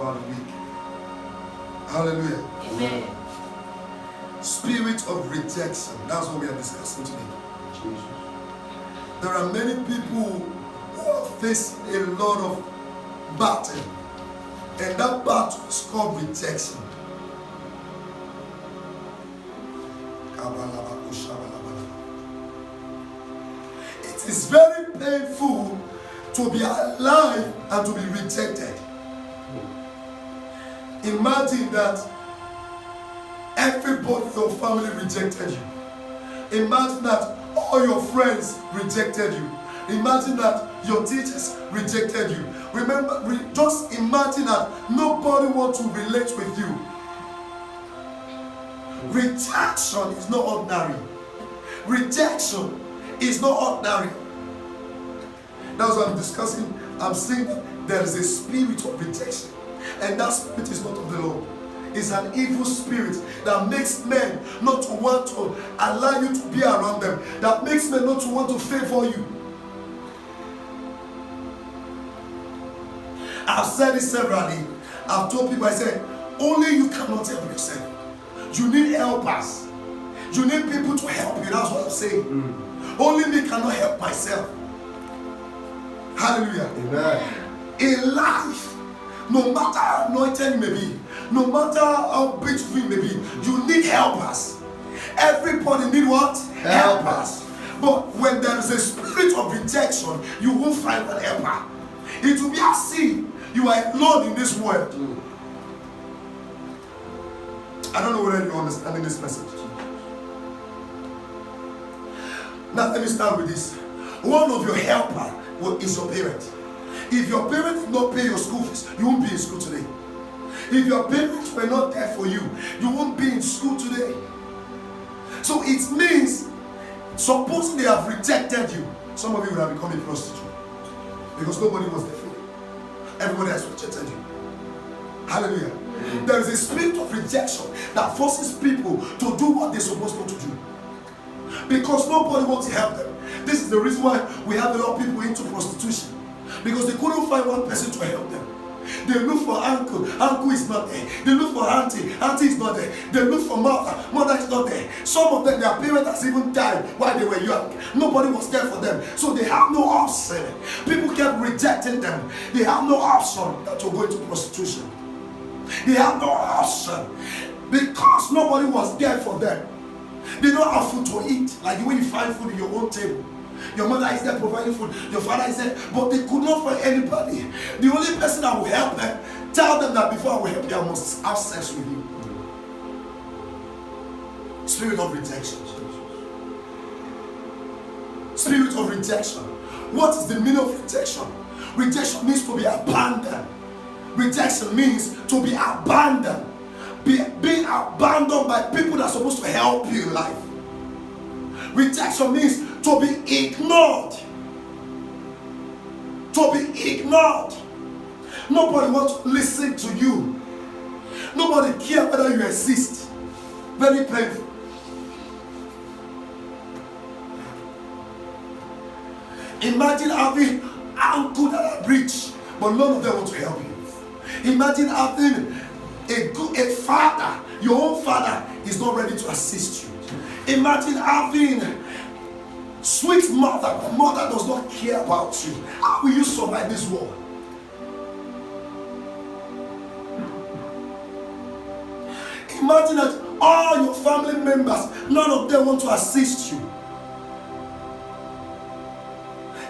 about the week. Hallelujah. Amen. Spirit of rejection. That's what we are discussing today. Jesus. There are many people who face a lot of battle, and that battle is called rejection. It is very painful to be alive and to be rejected. Imagine that everybody in your family rejected you. Imagine that all your friends rejected you. Imagine that your teachers rejected you. Remember, just imagine that nobody wants to relate with you. Rejection is not ordinary. Rejection is not ordinary. That's what I'm discussing. I'm saying there is a spirit of rejection, and that spirit is not of the Lord. It's an evil spirit that makes men not to want to allow you to be around them, that makes men not to want to favor you. I've said it severally. I've told people, I said, only you cannot help yourself. You need helpers. You need people to help you. That's what I'm saying. Only me cannot help myself. Hallelujah. Amen. In life, no matter how anointed you may be, no matter how beautiful you may be, you need helpers. Everybody need what? Helpers. But when there is a spirit of rejection, you won't find an helper. It will be as if you are alone in this world. I don't know whether you're understanding this message. Now let me start with this. One of your helpers is your parent. If your parents did not pay your school fees, you won't be in school today. If your parents were not there for you, you won't be in school today. So it means, supposing they have rejected you, some of you would have become a prostitute. Because nobody was there for you. Everybody has rejected you. Hallelujah. There is a spirit of rejection that forces people to do what they're supposed not to do. Because nobody wants to help them. This is the reason why we have a lot of people into prostitution. Because they couldn't find one person to help them. They look for uncle, uncle is not there. They look for auntie, auntie is not there. They look for mother, mother is not there. Some of them, their parents has even died while they were young. Nobody was there for them. So they have no option. People kept rejecting them. They have no option than to go into prostitution. They have no option because nobody was there for them. They don't have food to eat, like the way you find food in your own table. Your mother is there providing food, your father is there, but they could not find anybody. The only person that will help them, tell them that before I will help you, I must have sex with you. Spirit of rejection. Spirit of rejection. What is the meaning of rejection? Rejection means to be abandoned. Rejection means to be abandoned. Being abandoned by people that are supposed to help you in life. Rejection means to be ignored. To be ignored. Nobody wants to listen to you. Nobody cares whether you exist. Very painful. Imagine having uncle that are rich, but none of them want to help you. Imagine having a father, your own father is not ready to assist you. Imagine having sweet mother, but mother does not care about you. How will you survive this world? Imagine that all your family members, none of them want to assist you.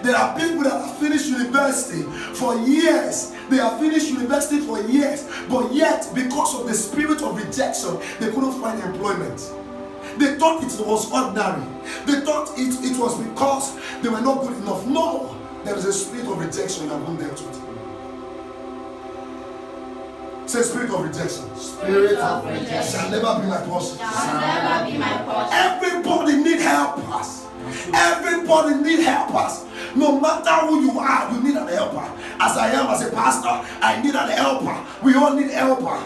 There are people that have finished university for years. They have finished university for years, but yet because of the spirit of rejection, they couldn't find employment. They thought it was ordinary. They thought it was because they were not good enough. No, there is a spirit of rejection that won't dealt with. Say spirit of rejection. Spirit of rejection Shall never be my portion. shall never be my portion. Everybody need helpers. Everybody need helpers. No matter who you are, you need an helper. As I am as a pastor, I need an helper. We all need helper.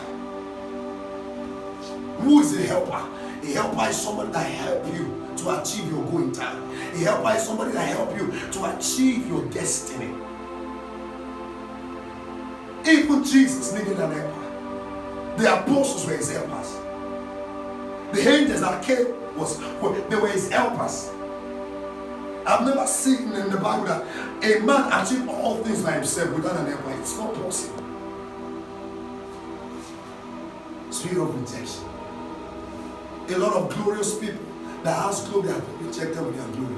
Who is a helper? A helper is somebody that help you to achieve your goal in time. A helper is somebody that help you to achieve your destiny. Even Jesus needed an helper. The apostles were his helpers. The angels that came they were his helpers. I've never seen in the Bible that a man achieved all things by himself without an helper. It's not possible. Spirit of rejection. A lot of glorious people that has glory have been rejected with their glory.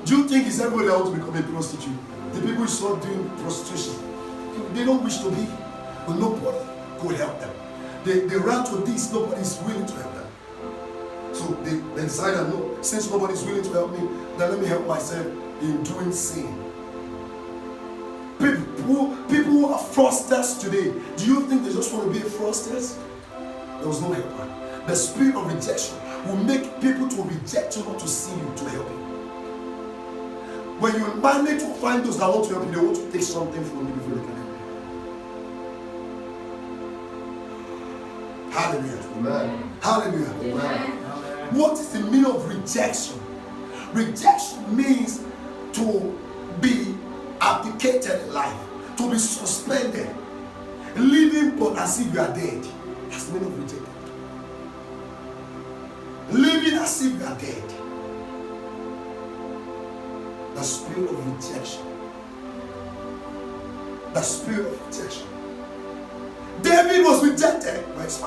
Do you think it's everybody that wants to become a prostitute? The people who saw doing prostitution, they don't wish to be, but nobody could help them. They ran to this, nobody is willing to help them. So they decided, no, since nobody is willing to help me, then let me help myself in doing sin. People who are fraudsters today, do you think they just want to be fraudsters? There was no helper. The spirit of rejection will make people to reject you, not to see you, to help you. When you manage to find those that want to help you, they want to take something from you before they can help you. Hallelujah. Amen. Hallelujah. Amen. What is the meaning of rejection? Rejection means to be abdicated in life, to be suspended, living but as if you are dead. That's the meaning of rejection. Living as if you are dead. The spirit of rejection. The spirit of rejection. David was rejected by his father.